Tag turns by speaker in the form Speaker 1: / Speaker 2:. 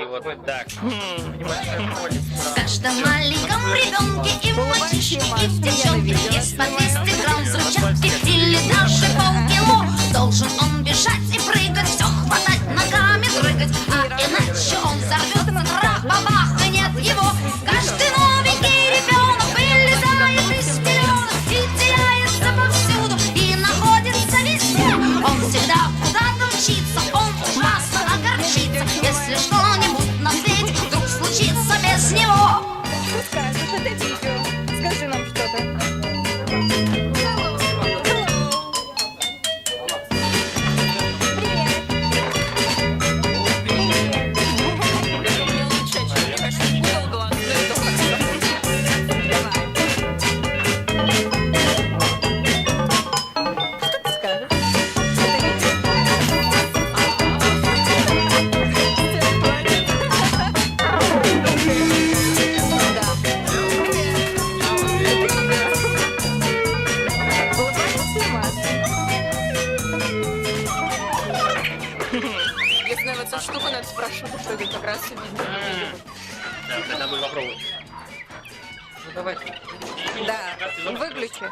Speaker 1: и вот так. Небольшой полис.
Speaker 2: В каждом маленьком ребенке и в мальчишке, и в девчонке есть по 200 грамм взрывчатки или даже полкило. Должен он бежать и прыгать, все хватать, ногами дрыгать, а иначе он взорвется, трах-бабах, и нет его. Каждый новенький ребенок вылезает из пеленок и теряется повсюду, и находится везде. Он всегда куда-то мчится, он ужасно огорчится, если что-нибудь на свете вдруг случится без него.
Speaker 3: Что скажешь? Это видео. Скажи нам что-то.
Speaker 4: Если на эту штуку надо спрашивать, что это как раз и видно.
Speaker 1: Да, надо было попробовать. Ну давай.
Speaker 4: Да, выключи.